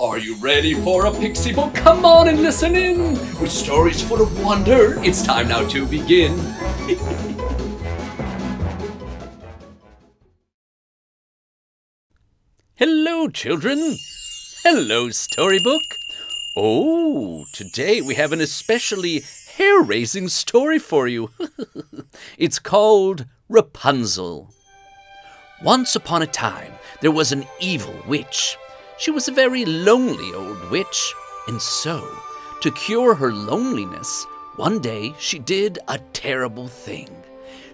Are you ready for a pixie book? Come on and listen in! With stories full of wonder, it's time now to begin. Hello, children. Hello, storybook. Oh, today we have an especially hair-raising story for you. It's called Rapunzel. Once upon a time, there was an evil witch. She was a very lonely old witch, and so, to cure her loneliness, one day she did a terrible thing.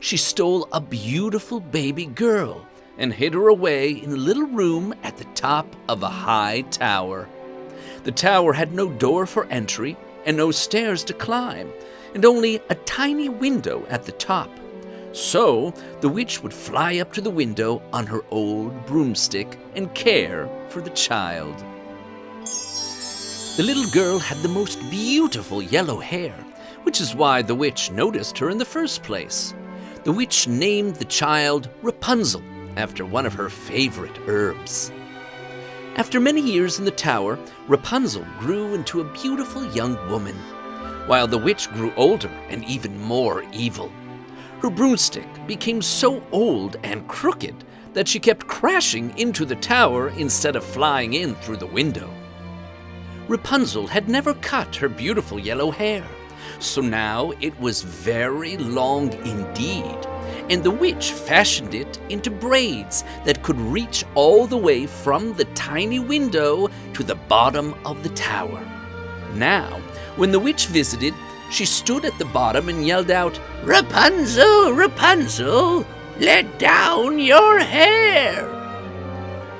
She stole a beautiful baby girl and hid her away in a little room at the top of a high tower. The tower had no door for entry and no stairs to climb, and only a tiny window at the top. So, the witch would fly up to the window on her old broomstick and care for the child. The little girl had the most beautiful yellow hair, which is why the witch noticed her in the first place. The witch named the child Rapunzel, after one of her favorite herbs. After many years in the tower, Rapunzel grew into a beautiful young woman, while the witch grew older and even more evil. Her broomstick became so old and crooked that she kept crashing into the tower instead of flying in through the window. Rapunzel had never cut her beautiful yellow hair, so now it was very long indeed, and the witch fashioned it into braids that could reach all the way from the tiny window to the bottom of the tower. Now, when the witch visited, she stood at the bottom and yelled out, "Rapunzel, Rapunzel, let down your hair!"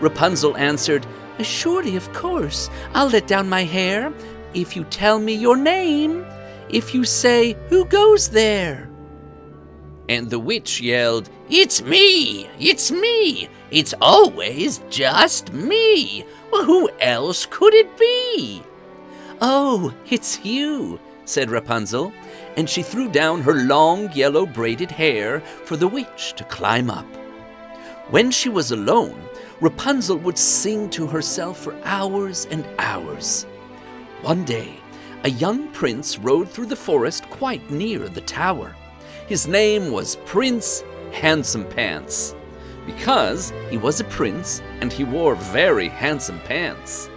Rapunzel answered, "Surely, of course, I'll let down my hair if you tell me your name, if you say, 'Who goes there?'" And the witch yelled, "It's me! It's me! It's always just me! Well, who else could it be?" "Oh, it's you," said Rapunzel, and she threw down her long yellow braided hair for the witch to climb up. When she was alone, Rapunzel would sing to herself for hours and hours. One day, a young prince rode through the forest quite near the tower. His name was Prince Handsome Pants, because he was a prince and he wore very handsome pants.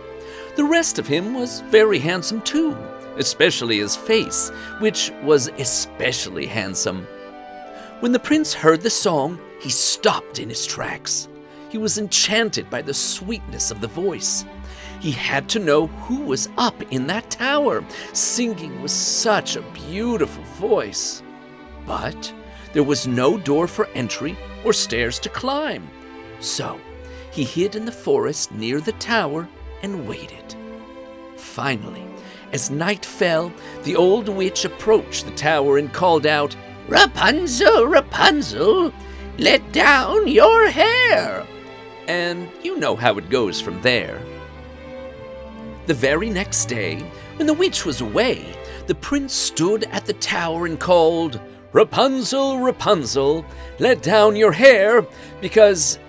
The rest of him was very handsome too, especially his face, which was especially handsome. When the prince heard the song, he stopped in his tracks. He was enchanted by the sweetness of the voice. He had to know who was up in that tower, singing with such a beautiful voice. But there was no door for entry or stairs to climb. So he hid in the forest near the tower and waited. Finally, as night fell, the old witch approached the tower and called out, "Rapunzel, Rapunzel, let down your hair!" And you know how it goes from there. The very next day, when the witch was away, the prince stood at the tower and called, "Rapunzel, Rapunzel, let down your hair, because,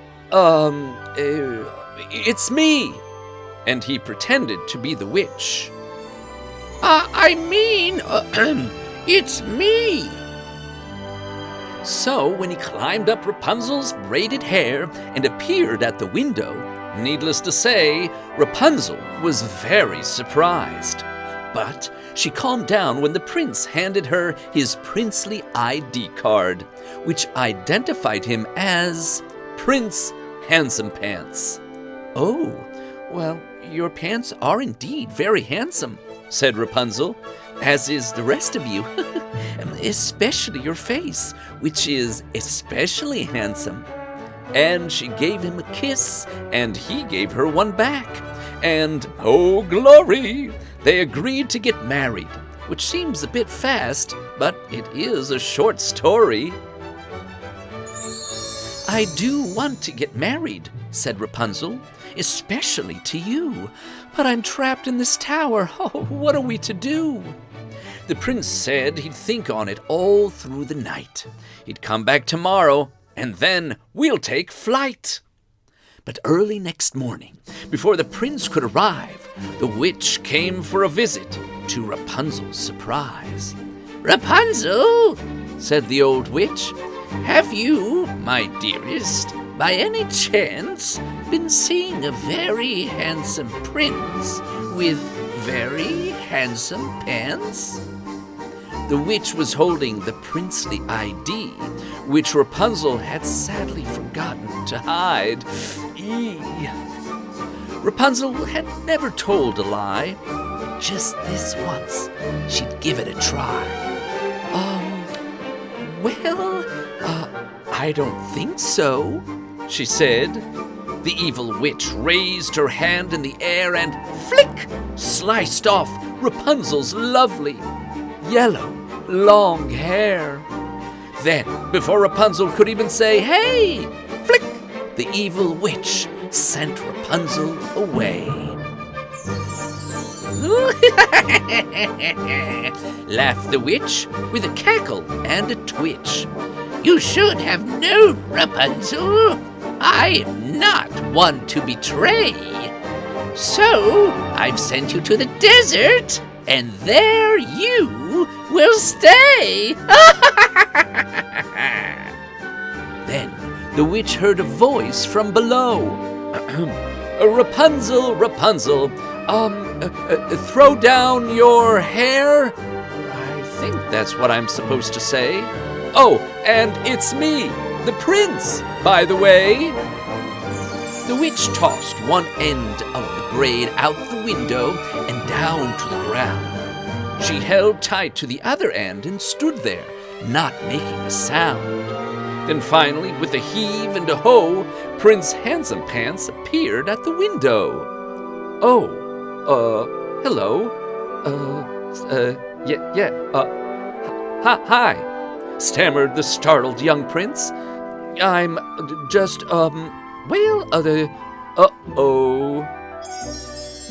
it's me." And he pretended to be the witch. It's me." So when he climbed up Rapunzel's braided hair and appeared at the window, needless to say, Rapunzel was very surprised. But she calmed down when the prince handed her his princely ID card, which identified him as Prince Handsome Pants. "Oh, well, your pants are indeed very handsome," said Rapunzel, "as is the rest of you, especially your face, which is especially handsome." And she gave him a kiss, and he gave her one back. And, oh glory, they agreed to get married, which seems a bit fast, but it is a short story. "I do want to get married," said Rapunzel, "especially to you. But I'm trapped in this tower. Oh, what are we to do?" The prince said he'd think on it all through the night. He'd come back tomorrow, and then we'll take flight. But early next morning, before the prince could arrive, the witch came for a visit, to Rapunzel's surprise. "Rapunzel," said the old witch, "have you, my dearest, by any chance been seeing a very handsome prince with very handsome pants?" The witch was holding the princely ID, which Rapunzel had sadly forgotten to hide. Rapunzel had never told a lie. Just this once, she'd give it a try. I don't think so," she said. The evil witch raised her hand in the air and, flick, sliced off Rapunzel's lovely, yellow, long hair. Then, before Rapunzel could even say, "Hey!" flick, the evil witch sent Rapunzel away. Laughed the witch with a cackle and a twitch. "You should have known, Rapunzel. I am not one to betray. So I've sent you to the desert, and there you will stay." Then the witch heard a voice from below. "Rapunzel, Rapunzel, throw down your hair." I think that's what I'm supposed to say. "Oh, and it's me, the prince, by the way." The witch tossed one end of the braid out the window and down to the ground. She held tight to the other end and stood there, not making a sound. Then finally, with a heave and a ho, Prince Handsome Pants appeared at the window. Hello. Hi, stammered the startled young prince. "I'm just,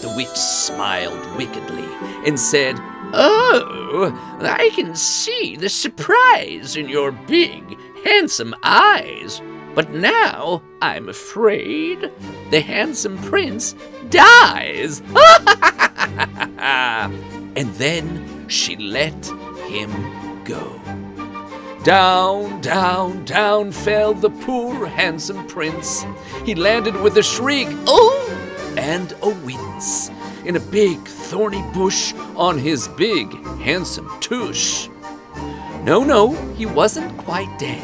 The witch smiled wickedly and said, "Oh, I can see the surprise in your big, handsome eyes. But now, I'm afraid, the handsome prince dies." And then she let him go. Down, down, down fell the poor handsome prince. He landed with a shriek, "Oh!" and a wince, in a big thorny bush on his big handsome tush. No, he wasn't quite dead,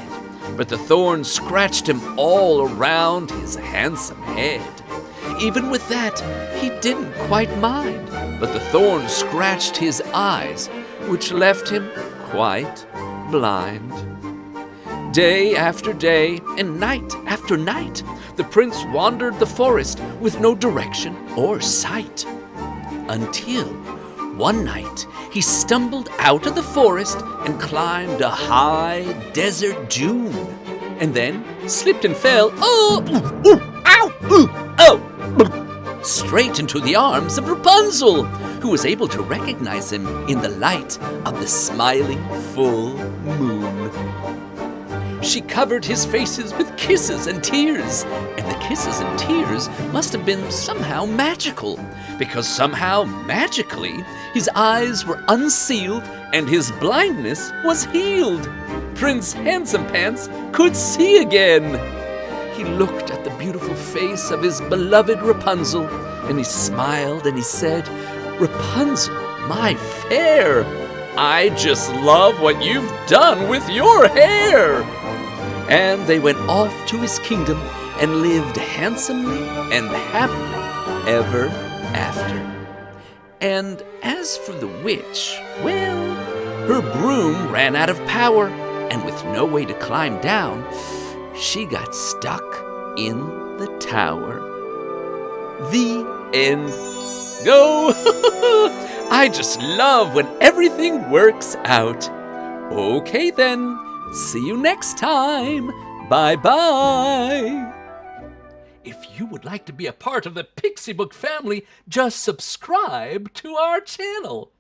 but the thorns scratched him all around his handsome head. Even with that, he didn't quite mind, but the thorns scratched his eyes, which left him quite blind. Day after day and night after night, the prince wandered the forest with no direction or sight. Until one night he stumbled out of the forest and climbed a high desert dune, and then slipped and fell, straight into the arms of Rapunzel, who was able to recognize him in the light of the smiling full moon. She covered his faces with kisses and tears, and the kisses and tears must have been somehow magical, because somehow, magically, his eyes were unsealed and his blindness was healed. Prince Handsome Pants could see again. He looked at the beautiful face of his beloved Rapunzel, and he smiled and he said, "Rapunzel, my fair, I just love what you've done with your hair." And they went off to his kingdom and lived handsomely and happily ever after. And as for the witch, well, her broom ran out of power, and with no way to climb down, she got stuck in the tower. The end. Go! I just love when everything works out. Okay then, see you next time. Bye-bye. If you would like to be a part of the PixieBook family, just subscribe to our channel.